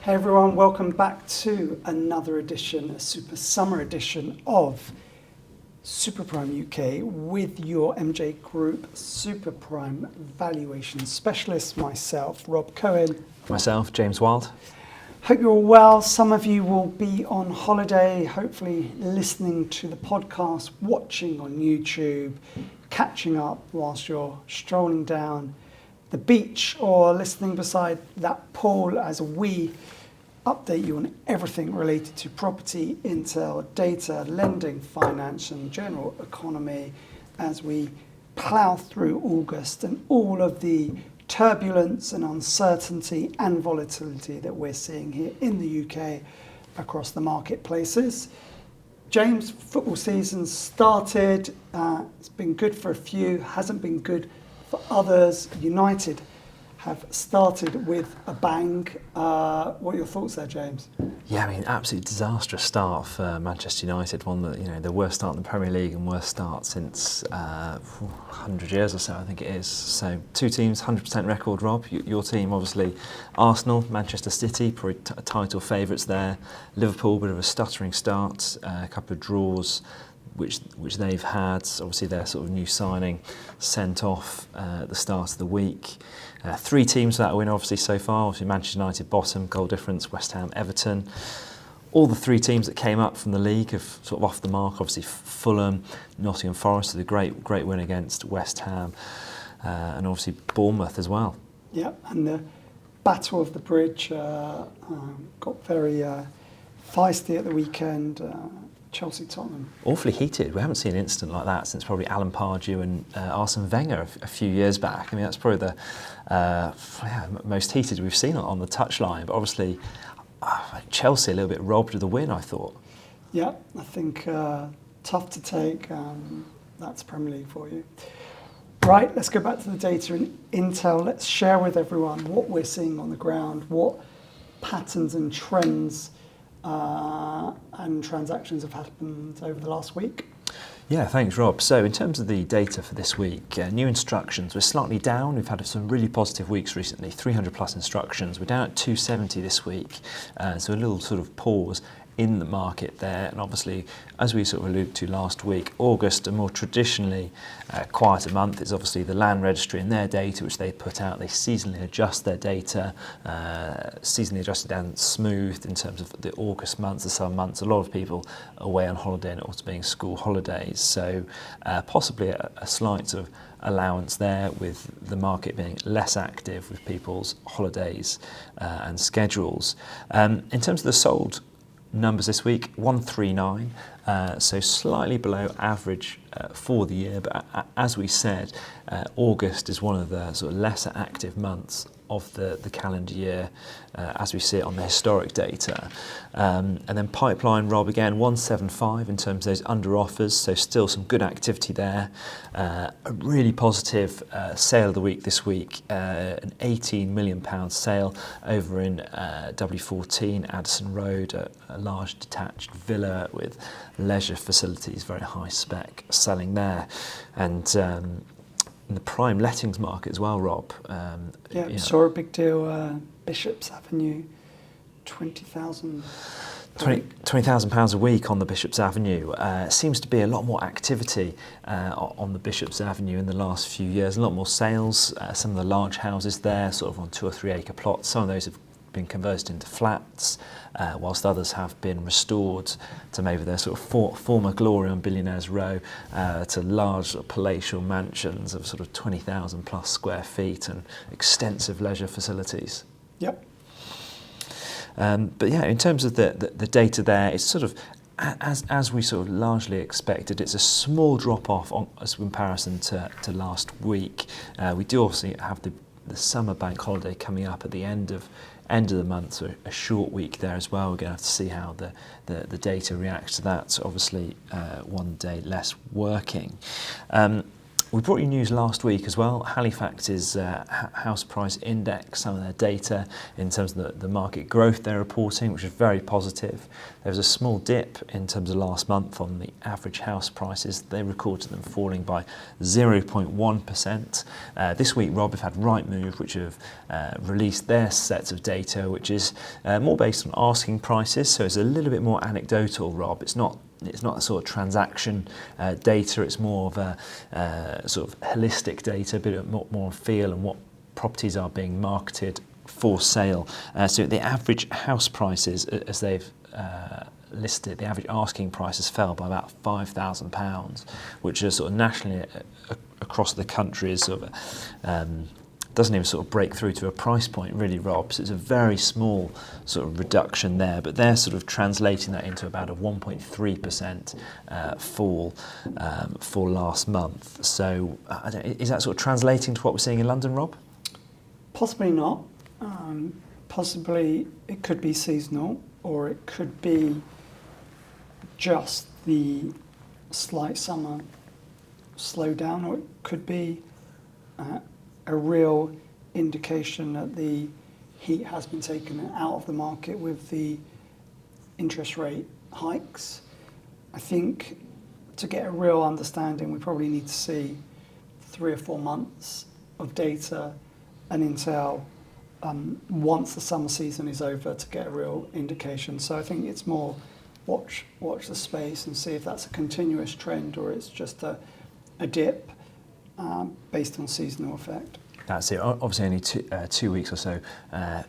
Hey everyone, welcome back to another edition, a super summer edition of Super Prime UK with your MJ Group Super Prime Valuation Specialist, myself, Rob Cohen. Myself, James Wild. Hope you're all well. Some of you will be on holiday, hopefully listening to the podcast, watching on YouTube, catching up whilst you're strolling down the beach or listening beside that pool as we update you on everything related to property, intel, data, lending, finance and general economy as we plough through August and all of the turbulence and uncertainty and volatility that we're seeing here in the UK across the marketplaces. James, football season started. It's been good for a few, hasn't been good for others. United have started with a bang. What are your thoughts there, James? Yeah, I mean, absolutely disastrous start for Manchester United. One that, the worst start in the Premier League and worst start since 100 years or so, I think it is. So two teams, 100% record, Rob. Your team, obviously, Arsenal, Manchester City, probably title favourites there. Liverpool, bit of a stuttering start, a couple of draws, which they've had. Obviously, their sort of new signing sent off at the start of the week. Three teams that win, obviously, so far. Obviously, Manchester United bottom, goal difference, West Ham, Everton. All the three teams that came up from the league have sort of off the mark. Obviously, Fulham, Nottingham Forest with a great win against West Ham, and obviously Bournemouth as well. Yeah, and the Battle of the Bridge got very feisty at the weekend. Chelsea-Tottenham. Awfully heated. We haven't seen an incident like that since probably Alan Pardew and Arsene Wenger a few years back. I mean, that's probably the most heated we've seen on the touchline. But obviously, Chelsea a little bit robbed of the win, I thought. Yeah, I think tough to take. That's Premier League for you. Right, let's go back to the data and intel. Let's share with everyone what we're seeing on the ground, what patterns and trends and transactions have happened over the last week. Yeah, thanks, Rob. So in terms of the data for this week, new instructions, we're slightly down. We've had some really positive weeks recently, 300 plus instructions. We're down at 270 this week, so a little sort of pause in the market there. And obviously, as we sort of alluded to last week, August, a more traditionally quieter month, is obviously the Land Registry and their data, which they put out. They seasonally adjust their data, seasonally adjusted and smoothed in terms of the August months, the summer months. A lot of people away on holiday and also being school holidays. So possibly a slight sort of allowance there with the market being less active with people's holidays and schedules. In terms of the sold numbers this week, 139, so slightly below average for the year, but as we said, August is one of the sort of lesser active months of the calendar year as we see it on the historic data. And then pipeline, Rob, again 175 in terms of those under offers, so still some good activity there. A really positive sale of the week this week, an £18 million sale over in W14 Addison Road, a large detached villa with leisure facilities, very high spec, selling there. And in the prime lettings market as well, Rob. Saw a big deal, Bishops Avenue, £20,000. £20,000 a week on the Bishops Avenue. Seems to be a lot more activity on the Bishops Avenue in the last few years. A lot more sales. Some of the large houses there, sort of on 2 or 3 acre plots. Some of those have been converted into flats, whilst others have been restored to maybe their sort of former glory on Billionaires Row, to large sort of palatial mansions of sort of 20,000 plus square feet and extensive leisure facilities. Yep. But yeah, in terms of the data there, it's sort of as we sort of largely expected. It's a small drop off as comparison to last week. We do obviously have the summer bank holiday coming up at the end of the month, so a short week there as well. We're going to have to see how the data reacts to that. So obviously, one day less working. We brought you news last week as well. Halifax's house price index, some of their data in terms of the market growth they're reporting, which is very positive. There was a small dip in terms of last month on the average house prices. They recorded them falling by 0.1%. This week, Rob, have had Rightmove, which have released their sets of data, which is more based on asking prices. So it's a little bit more anecdotal, Rob. It's not a sort of transaction data, it's more of a sort of holistic data, a bit more feel and what properties are being marketed for sale. So the average house prices, as they've listed, the average asking prices fell by about £5,000, which is sort of nationally across the country is sort of doesn't even sort of break through to a price point really, Rob. So it's a very small sort of reduction there, but they're sort of translating that into about a 1.3% fall for last month. So is that sort of translating to what we're seeing in London, Rob? Possibly not. Possibly it could be seasonal, or it could be just the slight summer slowdown, or it could be a real indication that the heat has been taken out of the market with the interest rate hikes. I think to get a real understanding, we probably need to see 3 or 4 months of data and intel once the summer season is over to get a real indication. So I think it's more watch the space and see if that's a continuous trend or it's just a dip based on seasonal effect. That's it. Obviously, only 2 weeks or so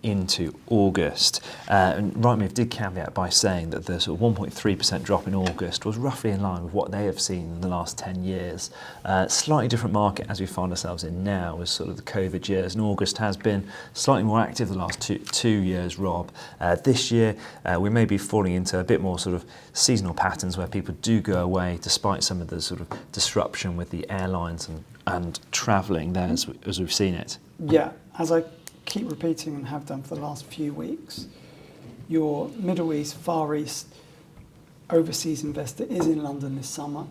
into August. And Rightmove did caveat by saying that the sort of 1.3% drop in August was roughly in line with what they have seen in the last 10 years. Slightly different market as we find ourselves in now as sort of the COVID years. And August has been slightly more active the last two years, Rob. This year, we may be falling into a bit more sort of seasonal patterns where people do go away despite some of the sort of disruption with the airlines and travelling there as we've seen it. Yeah, as I keep repeating and have done for the last few weeks, your Middle East, Far East, overseas investor is in London this summer.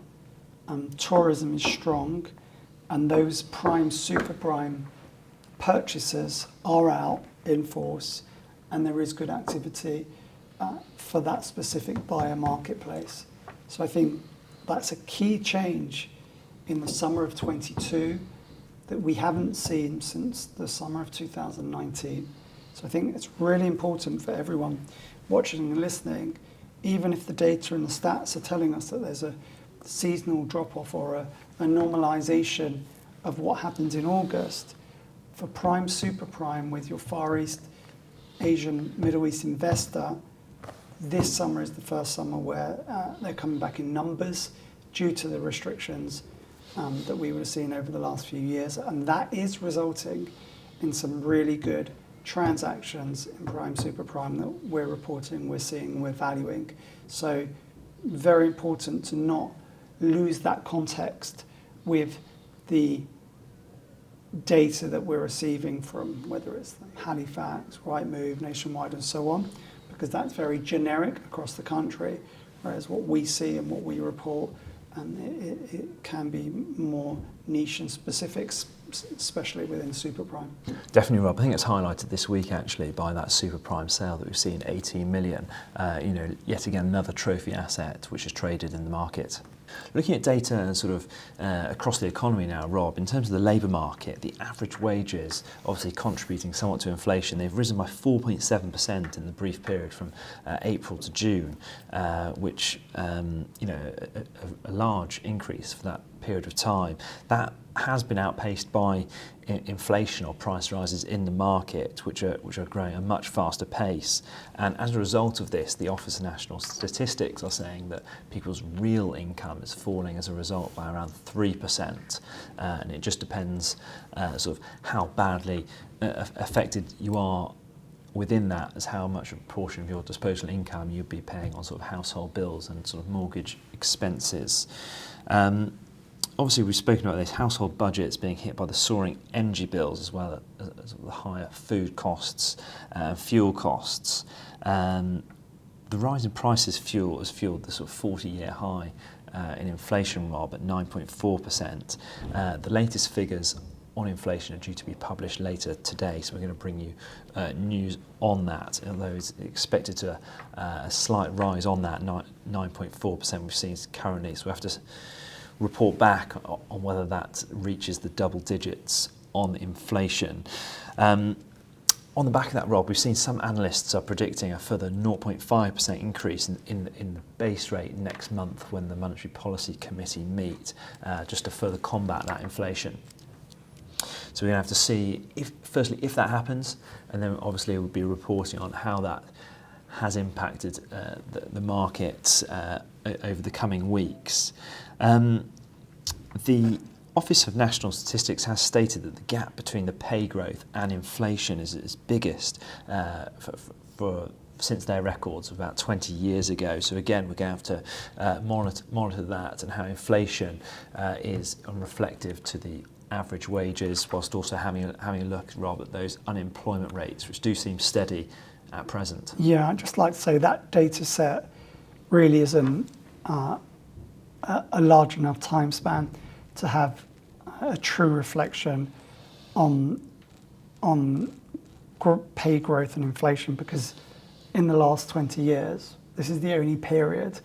Tourism is strong, and those prime, super prime purchases are out in force, and there is good activity for that specific buyer marketplace. So I think that's a key change in the summer of 22 that we haven't seen since the summer of 2019. So I think it's really important for everyone watching and listening, even if the data and the stats are telling us that there's a seasonal drop-off or a normalisation of what happens in August, for prime, super prime with your Far East, Asian, Middle East investor, this summer is the first summer where they're coming back in numbers due to the restrictions that we would have seen over the last few years, and that is resulting in some really good transactions in prime, super prime that we're reporting, we're seeing, we're valuing. So very important to not lose that context with the data that we're receiving from whether it's Halifax, Rightmove, Nationwide and so on, because that's very generic across the country, whereas what we see and what we report, it can be more niche and specific, especially within super prime. Definitely, Rob. I think it's highlighted this week actually by that super prime sale that we've seen, 18 million. Yet again another trophy asset which is traded in the market. Looking at data and sort of across the economy now, Rob, in terms of the labour market, the average wages obviously contributing somewhat to inflation. They've risen by 4.7% in the brief period from April to June, which a large increase for that period of time. That has been outpaced by inflation or price rises in the market, which are growing at a much faster pace. And as a result of this, the Office of National Statistics are saying that people's real income is falling as a result by around 3%. And it just depends sort of how badly affected you are within that as how much a proportion of your disposable income you'd be paying on sort of household bills and sort of mortgage expenses. Obviously, we've spoken about this, household budgets being hit by the soaring energy bills as well as the higher food costs, fuel costs. The rise in prices has fueled the sort of 40-year high in inflation, Rob, at 9.4%. The latest figures on inflation are due to be published later today, so we're going to bring you news on that, although it's expected to a slight rise on that 9.4% we've seen currently, so we have to report back on whether that reaches the double digits on inflation. On the back of that, Rob, we've seen some analysts are predicting a further 0.5% increase in the base rate next month when the Monetary Policy Committee meet, just to further combat that inflation. So we're going to have to see, if that happens, and then obviously we'll be reporting on how that has impacted the market over the coming weeks. The Office of National Statistics has stated that the gap between the pay growth and inflation is biggest since their records of about 20 years ago. So again, we're going to have to monitor that and how inflation is unreflective to the average wages, whilst also having a look, Rob, at those unemployment rates, which do seem steady at present. Yeah, I'd just like to say that data set really isn't a large enough time span to have a true reflection on pay growth and inflation, because in the last 20 years, this is the only period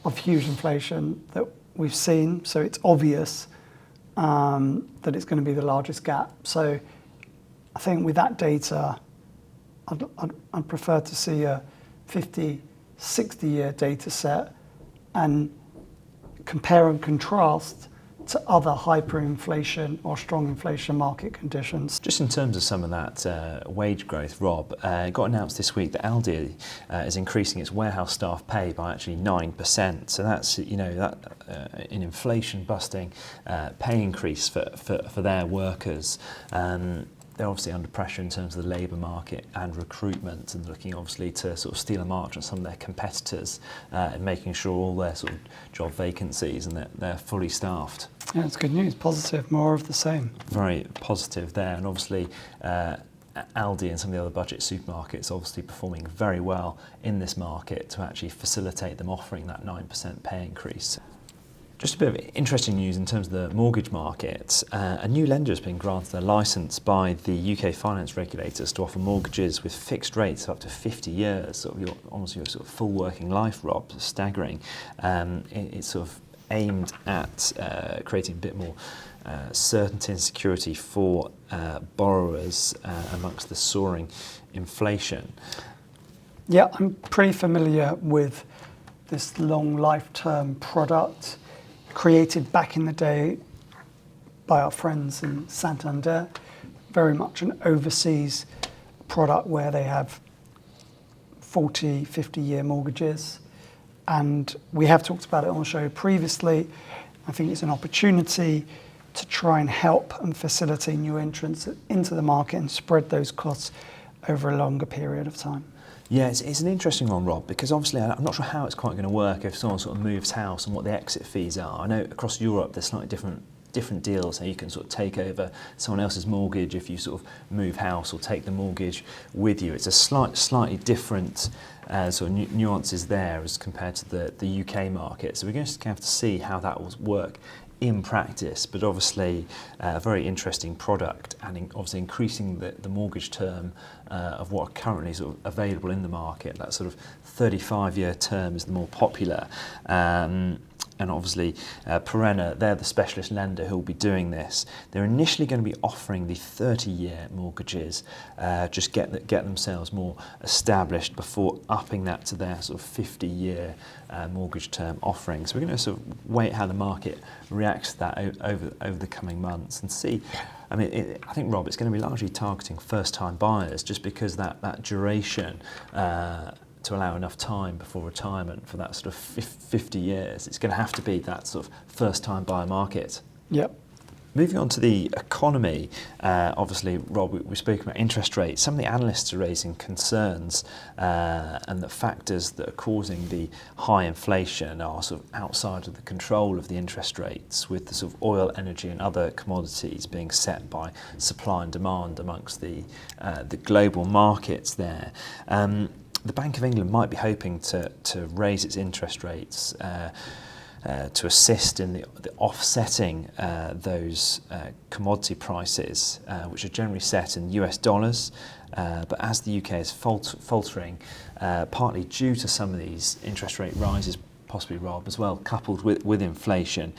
of huge inflation that we've seen. So it's obvious that it's going to be the largest gap. So I think with that data, I'd prefer to see a 50, 60-year data set and compare and contrast to other hyperinflation or strong inflation market conditions. Just in terms of some of that wage growth, Rob, it got announced this week that Aldi is increasing its warehouse staff pay by actually 9%. So that's, an inflation-busting pay increase for their workers. They're obviously under pressure in terms of the labour market and recruitment, and looking obviously to sort of steal a march on some of their competitors and making sure all their sort of job vacancies and they're fully staffed. Yeah, it's good news, positive, more of the same. Very positive there, and obviously Aldi and some of the other budget supermarkets obviously performing very well in this market to actually facilitate them offering that 9% pay increase. Just a bit of interesting news in terms of the mortgage market. A new lender has been granted a licence by the UK finance regulators to offer mortgages with fixed rates of up to 50 years, almost your sort of full working life, Rob. Staggering. It's sort of aimed at creating a bit more certainty and security for borrowers amongst the soaring inflation. Yeah, I'm pretty familiar with this long life-term product created back in the day by our friends in Santander. Very much an overseas product where they have 40, 50-year mortgages. And we have talked about it on the show previously. I think it's an opportunity to try and help and facilitate new entrants into the market and spread those costs over a longer period of time. Yeah, it's an interesting one, Rob, because obviously I'm not sure how it's quite going to work if someone sort of moves house and what the exit fees are. I know across Europe there's slightly different deals, so you can sort of take over someone else's mortgage if you sort of move house or take the mortgage with you. It's a slightly different sort of nuances there as compared to the UK market. So we're going to have to see how that will work in practice, but obviously a very interesting product, and obviously increasing the mortgage term of what are currently sort of available in the market. That sort of 35-year term is the more popular. And obviously Perenna, they're the specialist lender who will be doing this. They're initially going to be offering the 30-year mortgages, just get themselves more established before upping that to their sort of 50-year mortgage term offering. So we're going to sort of wait how the market reacts to that over the coming months and see. I mean, I think, Rob, it's going to be largely targeting first-time buyers, just because that duration to allow enough time before retirement for that sort of 50 years. It's going to have to be that sort of first-time buyer market. Yep. Moving on to the economy, obviously, Rob, we spoke about interest rates. Some of the analysts are raising concerns and the factors that are causing the high inflation are sort of outside of the control of the interest rates, with the sort of oil, energy and other commodities being set by supply and demand amongst the global markets there. The Bank of England might be hoping to raise its interest rates to assist in the offsetting those commodity prices, which are generally set in US dollars. But as the UK is faltering, partly due to some of these interest rate rises, possibly, Rob, as well, coupled with inflation,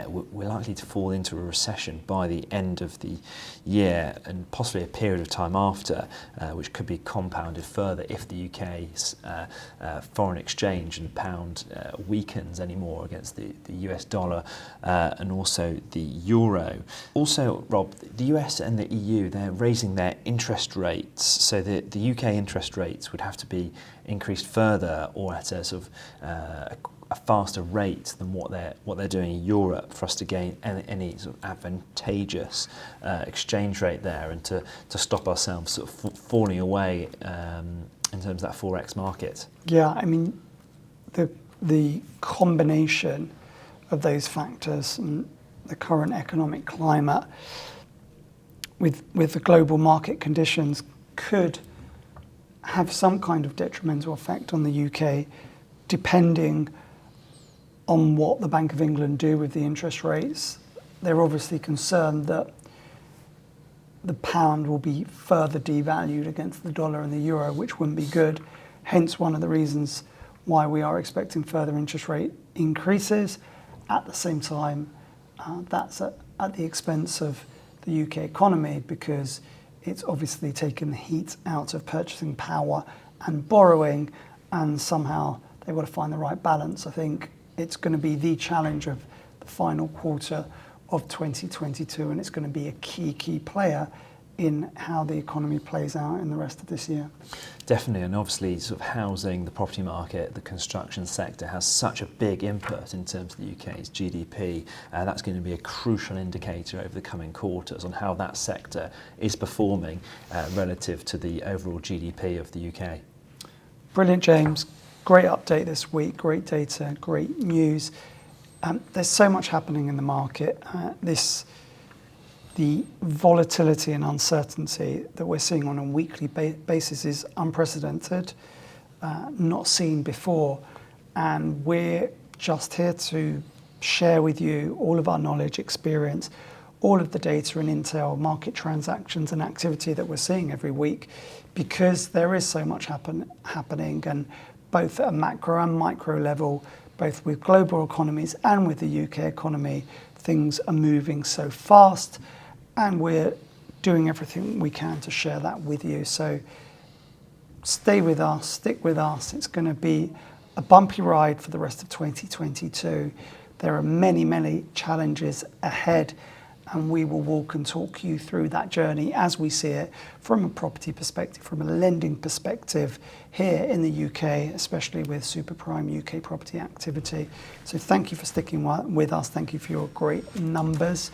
we're likely to fall into a recession by the end of the year and possibly a period of time after, which could be compounded further if the UK's foreign exchange and pound weakens anymore against the US dollar and also the euro. Also, Rob, the US and the EU, they're raising their interest rates, so the UK interest rates would have to be increased further or at a sort of a faster rate than what they're doing in Europe for us to gain any sort of advantageous exchange rate there, and to stop ourselves sort of falling away in terms of that forex market. Yeah, I mean, the combination of those factors and the current economic climate with the global market conditions could have some kind of detrimental effect on the UK, depending on what the Bank of England do with the interest rates. They're obviously concerned that the pound will be further devalued against the dollar and the euro, which wouldn't be good. Hence one of the reasons why we are expecting further interest rate increases. At the same time, that's at the expense of the UK economy, because it's obviously taken the heat out of purchasing power and borrowing, and somehow they've got to find the right balance. I think it's going to be the challenge of the final quarter of 2022, and it's going to be a key player in how the economy plays out in the rest of this year. Definitely, and obviously sort of housing, the property market, the construction sector has such a big input in terms of the UK's GDP. That's going to be a crucial indicator over the coming quarters on how that sector is performing relative to the overall GDP of the UK. Brilliant, James. Great update this week, great data, great news. There's so much happening in the market. The volatility and uncertainty that we're seeing on a weekly basis is unprecedented, not seen before. And we're just here to share with you all of our knowledge, experience, all of the data and intel, market transactions and activity that we're seeing every week, because there is so much happening, and both at a macro and micro level, both with global economies and with the UK economy, things are moving so fast, and we're doing everything we can to share that with you. So stay with us, stick with us. It's going to be a bumpy ride for the rest of 2022. There are many challenges ahead, and we will walk and talk you through that journey as we see it from a property perspective, from a lending perspective here in the UK, especially with super prime UK property activity. So thank you for sticking with us. Thank you for your great numbers.